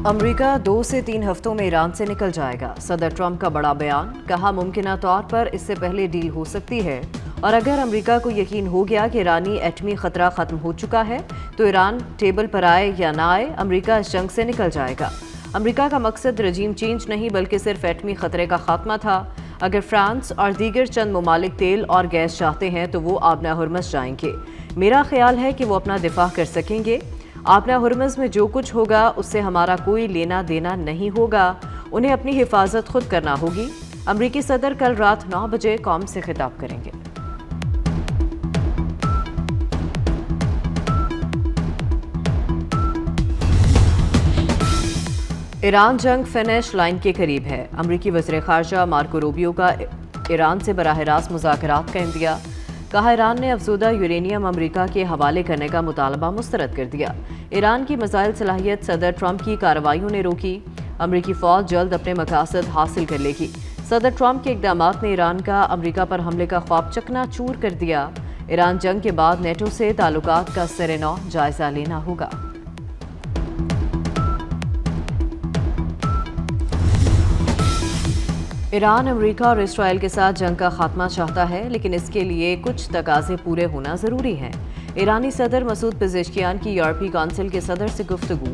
امریکہ 2 سے 3 ہفتوں میں ایران سے نکل جائے گا، صدر ٹرمپ کا بڑا بیان، کہا ممکنہ طور پر اس سے پہلے ڈیل ہو سکتی ہے، اور اگر امریکہ کو یقین ہو گیا کہ ایرانی ایٹمی خطرہ ختم ہو چکا ہے تو ایران ٹیبل پر آئے یا نہ آئے، امریکہ اس جنگ سے نکل جائے گا۔ امریکہ کا مقصد رجیم چینج نہیں بلکہ صرف ایٹمی خطرے کا خاتمہ تھا۔ اگر فرانس اور دیگر چند ممالک تیل اور گیس چاہتے ہیں تو وہ آبنہ ہرمز جائیں گے۔ میرا خیال ہے کہ وہ اپنا دفاع کر سکیں گے۔ آبنہ ہرمز میں جو کچھ ہوگا اس سے ہمارا کوئی لینا دینا نہیں ہوگا، انہیں اپنی حفاظت خود کرنا ہوگی۔ امریکی صدر کل رات 9 بجے قوم سے خطاب کریں گے۔ ایران جنگ فنش لائن کے قریب ہے، امریکی وزیر خارجہ مارکو روبیو کا ایران سے براہ راست مذاکرات کا اندیا، کہا ایران نے افزودہ یورینیم امریکہ کے حوالے کرنے کا مطالبہ مسترد کر دیا۔ ایران کی میزائل صلاحیت صدر ٹرمپ کی کارروائیوں نے روکی، امریکی فوج جلد اپنے مقاصد حاصل کر لے گی۔ صدر ٹرمپ کے اقدامات نے ایران کا امریکہ پر حملے کا خواب چکنا چور کر دیا۔ ایران جنگ کے بعد نیٹو سے تعلقات کا سر نو جائزہ لینا ہوگا۔ ایران امریکہ اور اسرائیل کے ساتھ جنگ کا خاتمہ چاہتا ہے، لیکن اس کے لیے کچھ تقاضے پورے ہونا ضروری ہیں۔ ایرانی صدر مسعود پزشکیان کی یورپی کونسل کے صدر سے گفتگو،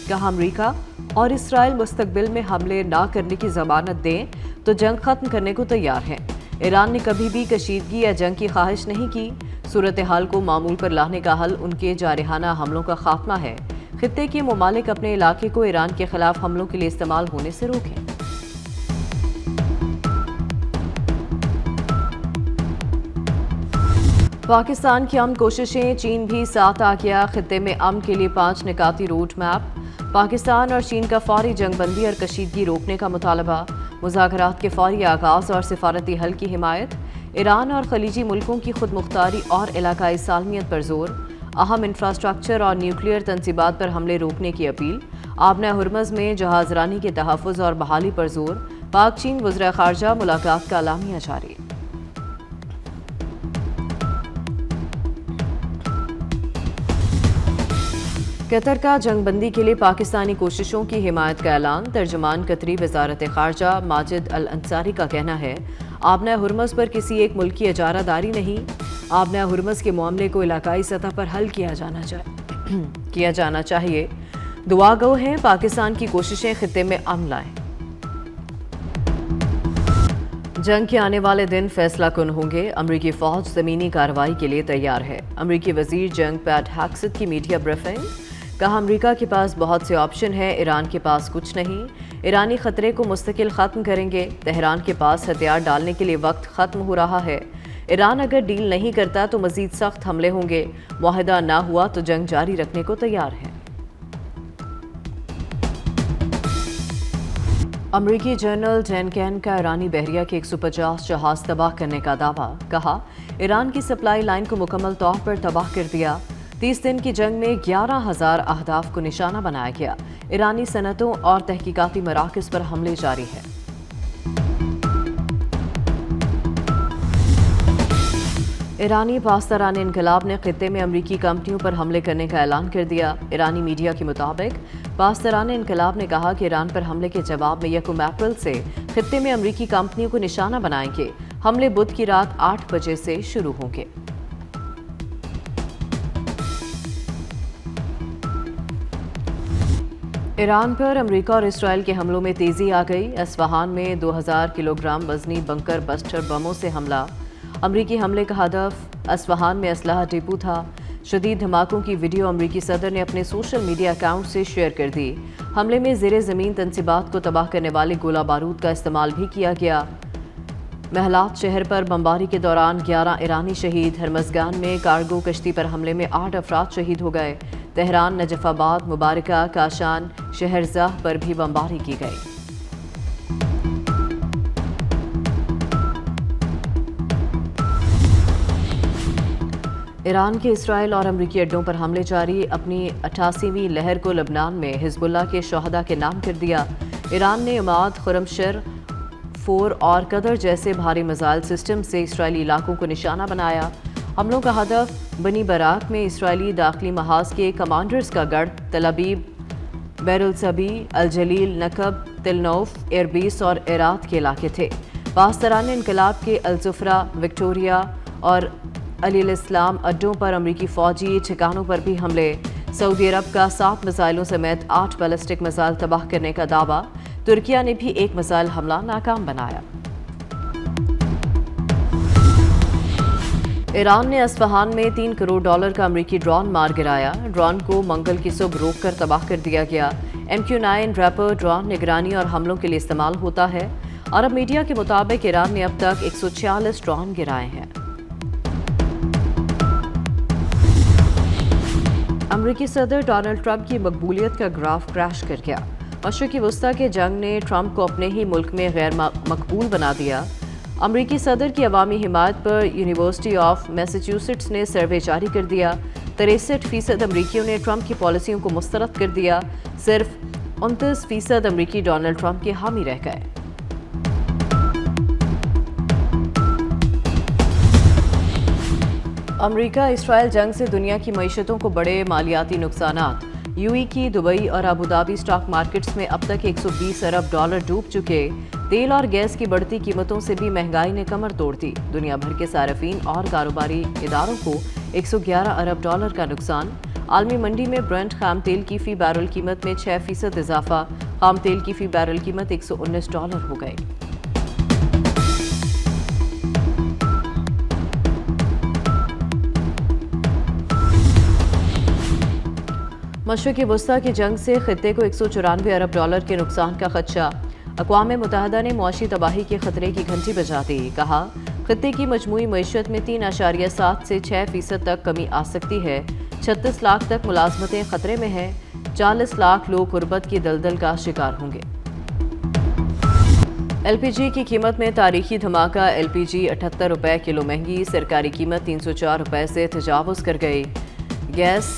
کہا امریکہ اور اسرائیل مستقبل میں حملے نہ کرنے کی ضمانت دیں تو جنگ ختم کرنے کو تیار ہیں۔ ایران نے کبھی بھی کشیدگی یا جنگ کی خواہش نہیں کی۔ صورتحال کو معمول پر لانے کا حل ان کے جارحانہ حملوں کا خاتمہ ہے۔ خطے کے ممالک اپنے علاقے کو ایران کے خلاف حملوں کے لیے استعمال ہونے سے روکیں۔ پاکستان کی امن کوششیں، چین بھی ساتھ آ گیا، خطے میں امن کے لیے 5 نکاتی روڈ میپ، پاکستان اور چین کا فوری جنگ بندی اور کشیدگی روکنے کا مطالبہ، مذاکرات کے فوری آغاز اور سفارتی حل کی حمایت، ایران اور خلیجی ملکوں کی خود مختاری اور علاقائی سالمیت پر زور، اہم انفراسٹرکچر اور نیوکلیئر تنصیبات پر حملے روکنے کی اپیل، آبنہ ہرمز میں جہاز رانی کے تحفظ اور بحالی پر زور، پاک چین وزراء خارجہ ملاقات کا اعلامیہ جاری۔ قطر کا جنگ بندی کے لیے پاکستانی کوششوں کی حمایت کا اعلان، ترجمان قطری وزارت خارجہ ماجد الانصاری کا کہنا ہے آبنہ ہرمز پر کسی ایک ملک کی اجارہ داری نہیں، آبنہ ہرمز کے معاملے کو علاقائی سطح پر حل کیا جانا چاہیے۔ دعا گو ہیں پاکستان کی کوششیں خطے میں امن لائیں۔ جنگ کے آنے والے دن فیصلہ کن ہوں گے، امریکی فوج زمینی کارروائی کے لیے تیار ہے، امریکی وزیر جنگ پیٹ ہیکسٹ کی میڈیا بریفنگ، کہا امریکہ کے پاس بہت سے آپشن ہیں، ایران کے پاس کچھ نہیں، ایرانی خطرے کو مستقل ختم کریں گے، تہران کے پاس ہتھیار ڈالنے کے لیے وقت ختم ہو رہا ہے، ایران اگر ڈیل نہیں کرتا تو مزید سخت حملے ہوں گے، معاہدہ نہ ہوا تو جنگ جاری رکھنے کو تیار ہے۔ امریکی جنرل ڈین کین کا ایرانی بحریہ کے 150 جہاز تباہ کرنے کا دعویٰ، کہا ایران کی سپلائی لائن کو مکمل طور پر تباہ کر دیا، 30 دن کی جنگ میں 11,000 اہداف کو نشانہ بنایا گیا، ایرانی صنعتوں اور تحقیقاتی مراکز پر حملے جاری ہیں۔ ایرانی پاسداران انقلاب نے خطے میں امریکی کمپنیوں پر حملے کرنے کا اعلان کر دیا، ایرانی میڈیا کے مطابق پاسداران انقلاب نے کہا کہ ایران پر حملے کے جواب میں 1 اپریل سے خطے میں امریکی کمپنیوں کو نشانہ بنائیں گے، حملے بدھ کی رات 8 بجے سے شروع ہوں گے۔ ایران پر امریکہ اور اسرائیل کے حملوں میں تیزی آ گئی، اصفہان میں 2000 کلو گرام وزنی بنکر بسٹر بموں سے حملہ، امریکی حملے کا ہدف اصفہان میں اسلحہ ڈپو تھا، شدید دھماکوں کی ویڈیو امریکی صدر نے اپنے سوشل میڈیا اکاؤنٹ سے شیئر کر دی، حملے میں زیر زمین تنصیبات کو تباہ کرنے والے گولہ بارود کا استعمال بھی کیا گیا، محلات شہر پر بمباری کے دوران 11 ایرانی شہید، ہرمزگان میں کارگو کشتی پر حملے میں 8 افراد شہید ہو گئے، تہران، نجف آباد، مبارکہ، کاشان، شہرزہ پر بھی بمباری کی گئی۔ ایران کے اسرائیل اور امریکی اڈوں پر حملے جاری، اپنی 88ویں لہر کو لبنان میں حزب اللہ کے شہداء کے نام کر دیا، ایران نے عماد، خرمشر 4 اور قدر جیسے بھاری میزائل سسٹم سے اسرائیلی علاقوں کو نشانہ بنایا، حملوں کا ہدف بنی براک میں اسرائیلی داخلی محاذ کے کمانڈرز کا گڑھ، تل ابیب बैरुल-सबी, अल-जलील, नकब, तिलनौफ, एयरबेस और एरात के इलाके थे। पासदारान इनकलाब के अल-जुफ्रा, विक्टोरिया और अली-इस्लाम अड्डों पर अमरीकी फौजी ठिकानों पर भी हमले। सऊदी अरब का 7 मिसाइलों समेत 8 बैलिस्टिक मिसाइल तबाह करने का दावा। तुर्किया ने भी एक मिसाइल हमला नाकाम बनाया। ईरान ने अस्फहान में $3 करोड़ का अमरीकी ड्रोन मार गिराया। ड्रोन को मंगल की सुबह रोककर तबाह कर दिया गया। MQ-9 रैपर ड्रोन निगरानी और हमलों के लिए इस्तेमाल होता है। अरब मीडिया के मुताबिक ईरान ने अब तक 146 ड्रोन गिराए हैं। अमरीकी सदर डोनाल्ड ट्रंप की मकबूलियत का ग्राफ क्रैश कर गया। मशरिकी वस्ता के जंग ने ट्रंप को अपने ही मुल्क में गैर मकबूल बना दिया। अमरीकी सदर की अवामी हिमायत पर यूनिवर्सिटी ऑफ मैसाचुसेट्स ने सर्वे जारी कर दिया। 63% अमरीकियों ने ट्रंप की पॉलिसियों को मुस्तरद कर दिया। सिर्फ 29% अमरीकी डोनाल्ड ट्रंप के हामी रह गए। अमरीका इसराइल जंग से दुनिया की मईशतों को बड़े मालियाती नुकसानात। यूएई की दुबई और अबू धाबी स्टॉक मार्केट्स में अब तक $120 अरब डूब चुके। तेल और गैस की बढ़ती कीमतों से भी महंगाई ने कमर तोड़ दी। दुनिया भर के सार्फिन और कारोबारी इदारों को $111 अरब का नुकसान। आलमी मंडी में ब्रेंट खाम तेल की फी बैरल कीमत में 6% इजाफा। खाम तेल की फी बैरल कीमत $119 हो गई। मशरिकी वस्ता की जंग से खित्ते को $194 अरब के नुकसान का खदशा। अक़वाम मुत्तहिदा ने मुआशी तबाही के खतरे की घंटी बजा दी। कहा, खित्ते की मजमूई मईशत में 3.7 से 6% तक कमी आ सकती है। 36 लाख तक मुलाजमतें खतरे में हैं। 40 लाख लोग गुर्बत की दलदल का शिकार होंगे। LPG की कीमत में तारीखी धमाका। LPG 78 रुपये किलो महंगी। सरकारी कीमत 304 रुपये से तजावुज़ कर गई। गैस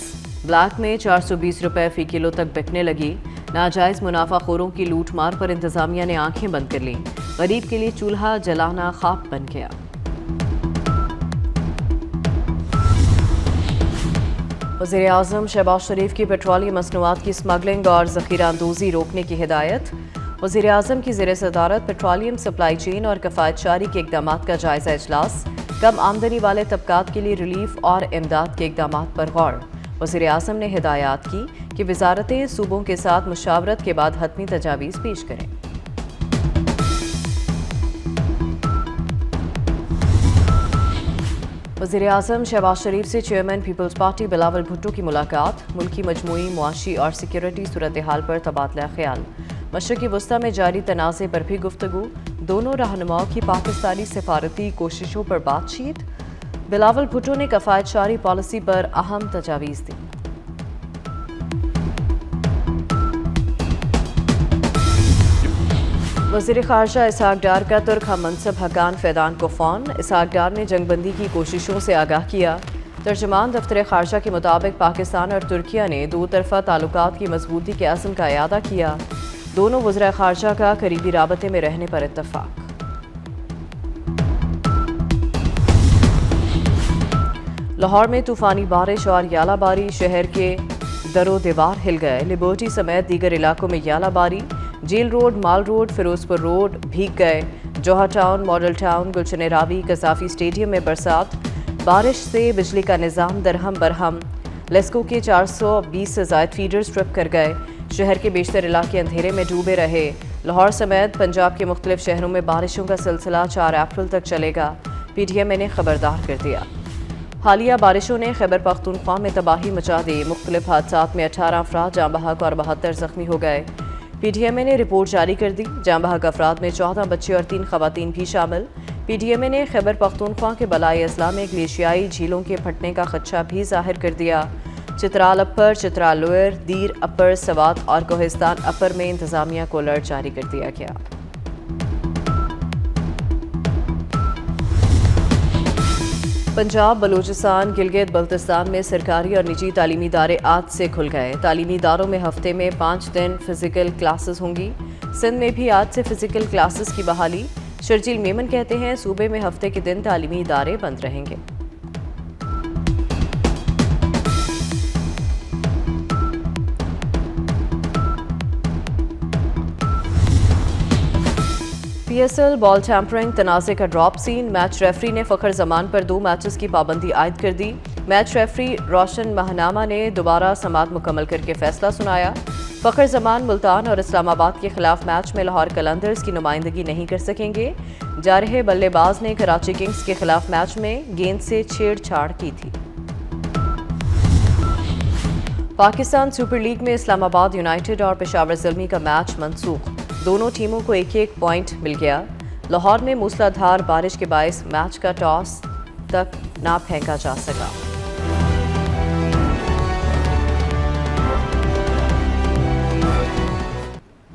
ब्लैक में 420 रुपये फ़ी किलो तक बिकने लगी। नाजायज़ मुनाफाखोरों की लूट मार पर इंतज़ामिया ने आंखें बंद कर लीं। गरीब के लिए चूल्हा जलाना ख्वाब बन गया। वज़ीर आज़म शहबाज शरीफ की पेट्रोलियम मसनूआत की स्मगलिंग और ज़ख़ीरा अंदोज़ी रोकने की हिदायत। वज़ीर आज़म की ज़ेर सदारत पेट्रोलियम सप्लाई चेन और कफ़ायतशारी के इक़दामात का जायज़ा इजलास। कम आमदनी वाले तबकात के लिए रिलीफ और इमदाद के इक़दामात पर गौर। वज़ीर आज़म ने हिदायत की कि वज़ारतें सूबों के साथ मुशावरत के बाद हतमी तजावीज़ पेश करें। वज़ीर आज़म शहबाज शरीफ से chairman Peoples Party Bilawal Bhutto की मुलाकात। मुल्की मजमूई मुआशी और सिक्योरिटी सूरत हाल पर तबादला ख्याल। मशरिकी वस्ता में जारी तनाज़े पर भी गुफ्तगू। दोनों रहनुमाओं की पाकिस्तानी सिफारती कोशिशों पर बातचीत। बिलावल भुट्टो ने कफ़ायतशारी पॉलिसी पर अहम तजावीज़ दी। वज़ीर ख़ारजा इसहाक़ डार का तुर्क हम मनसब हकान फैदान को फ़ोन। इसहाक़ डार ने जंगबंदी की कोशिशों से आगाह किया। तर्जुमान दफ्तर ख़ारजा के मुताबिक पाकिस्तान और तुर्किया ने दो तरफ़ा ताल्लुकात की मजबूती के अज़्म का इयादा किया। दोनों वज़ीर ख़ारजा का करीबी राबते में रहने पर इत्तफ़ाक़। लाहौर में तूफ़ानी बारिश और यालाबारी। शहर के दरो दीवार हिल गए। लिबर्टी समेत दीगर इलाकों में यालाबारी। जेल रोड, माल रोड, फिरोजपुर रोड भीग गए। जौहर टाउन, मॉडल टाउन, गुलशन रावी, कसाफी स्टेडियम में बरसात। बारिश से बिजली का निज़ाम दरहम बरहम। लेस्को के 420 से ज़ायद फीडर्स ट्रिप कर गए। शहर के बेशतर इलाके अंधेरे में डूबे रहे। लाहौर समेत पंजाब के मुख्तलिफ शहरों में बारिशों का सिलसिला 4 अप्रैल तक चलेगा। PTM ने खबरदार कर दिया। हालिया बारिशों ने खैबर पख्तूनख्वा में तबाही मचा दी। मुख्तलिफ हादसात में 18 अफराद जाँ बहक और 72 ज़ख्मी हो गए। PTM ने रिपोर्ट जारी कर दी। जाँ बहक अफराद में 14 बच्चे और 3 खवातीन भी शामिल। PTM ने खैबर पख्तूनख्वा के बलाई अजला में ग्लेशियाई झीलों के फटने का खदशा भी जाहिर कर दिया। चित्राल अपर, चित्राल लोअर, दीर अपर, सवात और कोहिस्तान अपर में इंतजामिया को अलर्ट जारी कर दिया गया। पंजाब, बलूचिस्तान, गिलगित बल्तिस्तान में सरकारी और निजी तालीमी इदारे आज से खुल गए। तालीमी इदारों में हफ्ते में 5 दिन फिजिकल क्लासेस होंगी। सिंध में भी आज से फिजिकल क्लासेस की बहाली। शर्जील मेमन कहते हैं सूबे में हफ्ते के दिन तालीमी इदारे बंद रहेंगे। PSL बॉल टैंपरिंग तनाज़े का ड्रॉप सीन, मैच रेफरी ने फ़खर जमान पर 2 मैचेस की पाबंदी आयद कर दी। मैच रेफरी रोशन महनामा ने दोबारा समाअत मुकम्मल करके फैसला सुनाया। फ़खर जमान मुल्तान और इस्लामाबाद के खिलाफ मैच में लाहौर कलंदर्स की नुमाइंदगी नहीं कर सकेंगे। जा रहे बल्लेबाज ने कराची किंग्स के खिलाफ मैच में गेंद से छेड़छाड़ की थी। पाकिस्तान सुपर लीग में इस्लामाबाद यूनाइटेड और पेशावर ज़ल्मी का मैच मनसूख, दोनों टीमों को एक एक पॉइंट मिल गया। लाहौर में मूसलाधार बारिश के बायस मैच का टॉस तक ना फेंका जा सका।